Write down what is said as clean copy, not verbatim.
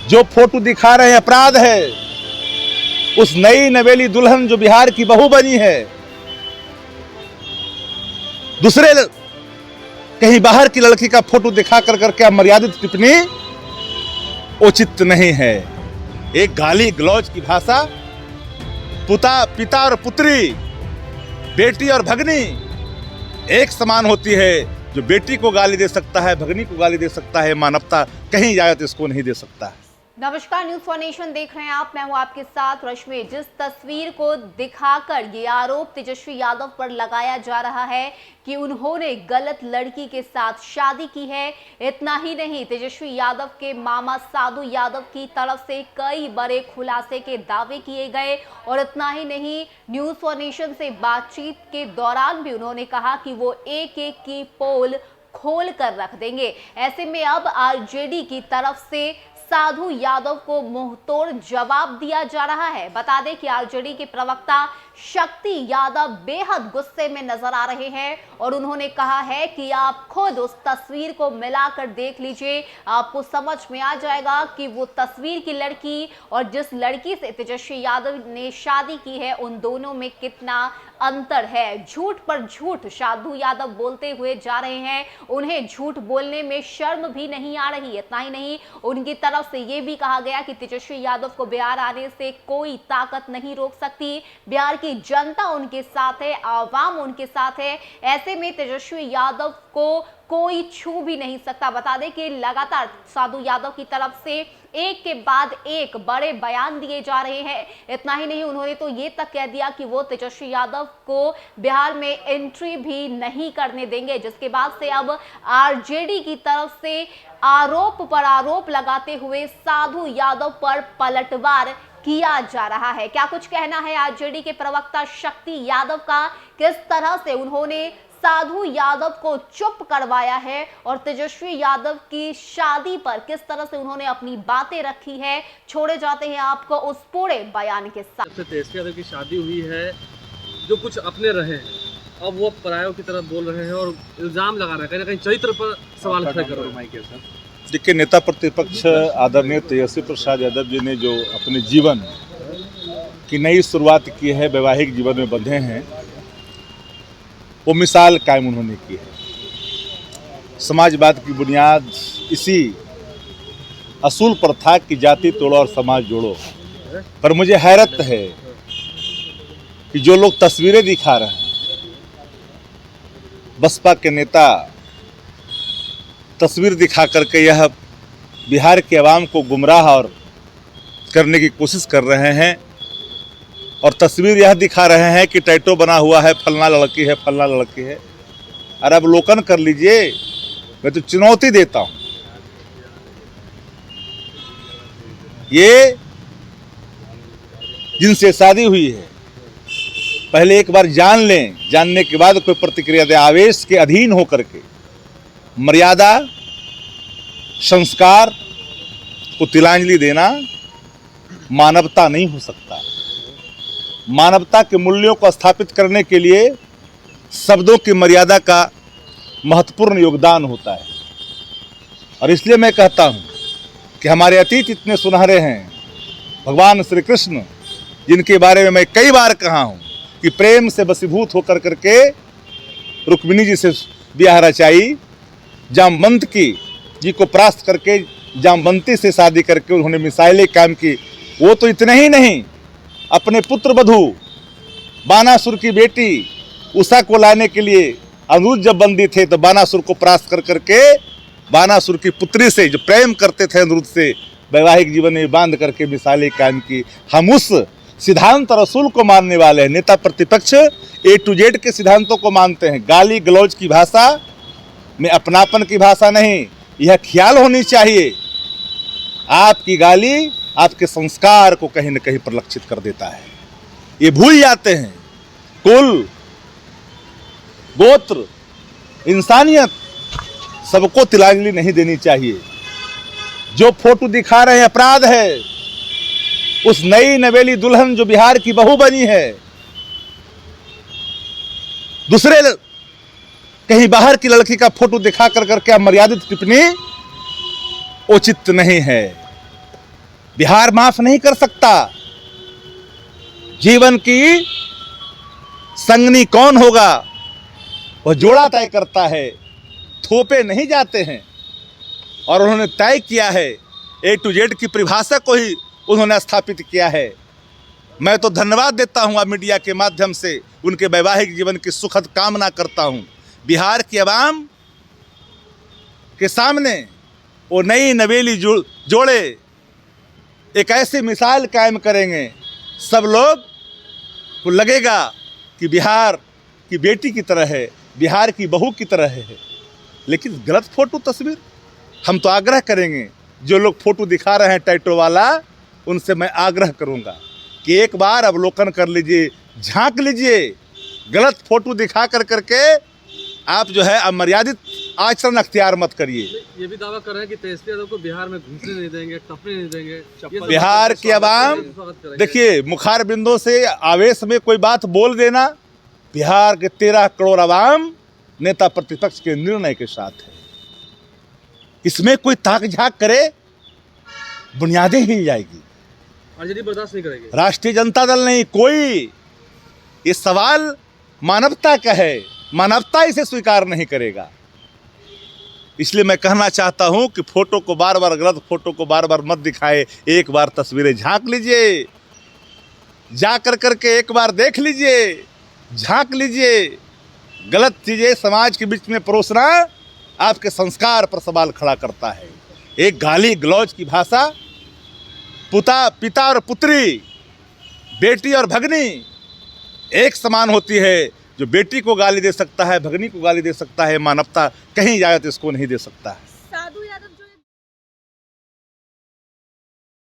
जो फोटो दिखा रहे हैं अपराध है। उस नई नवेली दुल्हन जो बिहार की बहू बनी है, दूसरे कहीं बाहर की लड़की का फोटो दिखा कर करके अमर्यादित टिप्पणी उचित नहीं है। एक गाली गलौज की भाषा पिता और पुत्री, बेटी और भगनी एक समान होती है। जो बेटी को गाली दे सकता है, भगनी को गाली दे सकता है, मानवता कहीं इजाजत इसको नहीं दे सकता है। नमस्कार, न्यूज़ फॉर नेशन देख रहे हैं आप। मैं हूं आपके साथ रश्मि। जिस तस्वीर को दिखाकर ये आरोप तेजस्वी यादव पर लगाया जा रहा है कि उन्होंने गलत लड़की के साथ शादी की है, इतना ही नहीं, तेजस्वी यादव के मामा साधु यादव की तरफ से कई बड़े खुलासे के दावे किए गए। और इतना ही नहीं, न्यूज़ फॉर नेशन से बातचीत के दौरान भी उन्होंने कहा कि वो एक एक की पोल खोल कर रख देंगे। ऐसे में अब आरजेडी की तरफ से साधु यादव को मुंहतोड़ जवाब दिया जा रहा है। बता दें कि आरजेडी के प्रवक्ता शक्ति यादव बेहद गुस्से में नजर आ रहे हैं और उन्होंने कहा है कि आप खुद उस तस्वीर को मिलाकर देख लीजिए, आपको समझ में आ जाएगा कि वो तस्वीर की लड़की और जिस लड़की से तेजस्वी यादव ने शादी की है, उन दोनों में कितना अंतर है। झूठ पर झूठ साधु यादव बोलते हुए जा रहे हैं। उन्हें झूठ बोलने में शर्म भी नहीं आ रही। इतना ही नहीं, उनकी तरफ से यह भी कहा गया कि तेजस्वी यादव को बिहार आने से कोई ताकत नहीं रोक सकती। बिहार की जनता उनके साथ है, आवाम उनके साथ है। ऐसे में तेजस्वी यादव को कोई छू भी नहीं सकता। बता दें कि लगातार साधु यादव की तरफ से एक के बाद एक बड़े बयान दिए जा रहे हैं। इतना ही नहीं, उन्होंने तो ये तक कह दिया कि वो तेजस्वी यादव को बिहार में एंट्री भी नहीं करने देंगे, जिसके बाद से अब आरजेडी की तरफ से आरोप पर आरोप लगाते हुए साधु यादव पर पलटवार किया जा रहा है। क्या कुछ कहना है आरजेडी के प्रवक्ता शक्ति यादव का, किस तरह से उन्होंने साधु यादव को चुप करवाया है और तेजस्वी यादव की शादी पर किस तरह से उन्होंने अपनी बातें रखी है। छोड़े जाते हैं आपको उस पूरे बयान के साथ। तेजस्वी यादव की शादी हुई है, जो कुछ अपने रहे हैं, अब वो परायों की तरफ बोल रहे हैं और इल्जाम लगा रहे हैं, कहीं ना कहीं चरित्र पर सवाल खड़े कर रहे हैं। देखिए, नेता प्रतिपक्ष आदरणीय तेजस्वी प्रसाद यादव जी ने जो अपने जीवन की नई शुरुआत की है, वैवाहिक जीवन में बंधे हैं, वो मिसाल कायम उन्होंने की है। समाजवाद की बुनियाद इसी असूल पर था कि जाति तोड़ो और समाज जोड़ो। पर मुझे हैरत है कि जो लोग तस्वीरें दिखा रहे हैं, बसपा के नेता तस्वीर दिखा करके यह बिहार के अवाम को गुमराह और करने की कोशिश कर रहे हैं और तस्वीर यह दिखा रहे हैं कि टैटू बना हुआ है, फलना लड़की है, फलना लड़की है। अरे अब अवलोकन कर लीजिए, मैं तो चुनौती देता हूं। ये जिनसे शादी हुई है, पहले एक बार जान लें, जानने के बाद कोई प्रतिक्रिया दे। आवेश के अधीन होकर के मर्यादा, संस्कार को तिलांजलि देना मानवता नहीं हो सकता। मानवता के मूल्यों को स्थापित करने के लिए शब्दों की मर्यादा का महत्वपूर्ण योगदान होता है। और इसलिए मैं कहता हूं कि हमारे अतीत इतने सुनहरे हैं। भगवान श्री कृष्ण, जिनके बारे में मैं कई बार कहा हूं कि प्रेम से वशीभूत होकर करके रुक्मिणी जी से ब्याह रचाई, जामवंत जी को परास्त करके जामवंती से शादी करके उन्होंने मिसाइलें काम की। वो तो इतने ही नहीं, अपने पुत्र वधू बानासुर की बेटी उषा को लाने के लिए अनिरुद्ध जब बंदी थे तो बानासुर को परास्त कर करके बानासुर की पुत्री से, जो प्रेम करते थे अनिरुद्ध से, वैवाहिक जीवन में बांध करके मिसालें कायम की। हम उस सिद्धांत और असूल को मानने वाले हैं। नेता प्रतिपक्ष A to Z के सिद्धांतों को मानते हैं। गाली गलौज की भाषा में अपनापन की भाषा नहीं, यह ख्याल होनी चाहिए। आपकी गाली आपके संस्कार को कहीं न कहीं परिलक्षित कर देता है। ये भूल जाते हैं कुल, गोत्र, इंसानियत, सबको तिलांजलि नहीं देनी चाहिए। जो फोटो दिखा रहे हैं अपराध है। उस नई नवेली दुल्हन जो बिहार की बहू बनी है, दूसरे कहीं बाहर की लड़की का फोटो दिखा कर करके अमर्यादित टिप्पणी उचित नहीं है। बिहार माफ नहीं कर सकता। जीवन की संगनी कौन होगा वह जोड़ा तय करता है, थोपे नहीं जाते हैं। और उन्होंने तय किया है, A to Z की परिभाषा को ही उन्होंने स्थापित किया है। मैं तो धन्यवाद देता हूँ आप मीडिया के माध्यम से, उनके वैवाहिक जीवन की सुखद कामना करता हूँ। बिहार की आवाम के सामने वो नई नवेली जोड़े एक ऐसी मिसाल कायम करेंगे, सब लोग को लगेगा कि बिहार की बेटी की तरह है, बिहार की बहू की तरह है। लेकिन गलत फोटो तस्वीर, हम तो आग्रह करेंगे, जो लोग फोटो दिखा रहे हैं टैटू वाला, उनसे मैं आग्रह करूंगा कि एक बार अवलोकन कर लीजिए, झांक लीजिए। गलत फोटो दिखा करके आप जो है अमर्यादित आचरण अख्तियार मत करिए। ये भी दावा कर रहे हैं कि तेजस्वी यादव को बिहार में घुसने नहीं देंगे, टपने नहीं देंगे। ये सब बिहार की आवाम स्वागत करेंगे। देखिए, मुखार बिंदों से आवेश में कोई बात बोल देना, बिहार के 13 करोड़ आवाम नेता प्रतिपक्ष के निर्णय के साथ है। इसमें कोई ताक झाक करे, बुनियादें हिल जाएगी। आरजेडी बर्दाश्त नहीं करेगी, राष्ट्रीय जनता दल नहीं, कोई। ये सवाल मानवता का है, मानवता इसे स्वीकार नहीं करेगा। इसलिए मैं कहना चाहता हूं कि फोटो को बार बार, गलत फोटो को बार बार मत दिखाए। एक बार तस्वीरें झांक लीजिए, जा करके एक बार देख लीजिए, झांक लीजिए। गलत चीजें समाज के बीच में परोसना आपके संस्कार पर सवाल खड़ा करता है। एक गाली गलौज की भाषा, पिता और पुत्री, बेटी और भगनी एक समान होती है। जो बेटी को गाली दे सकता है, भगनी को गाली दे सकता है, मानवता कहीं इजाजत इसको नहीं दे सकता है।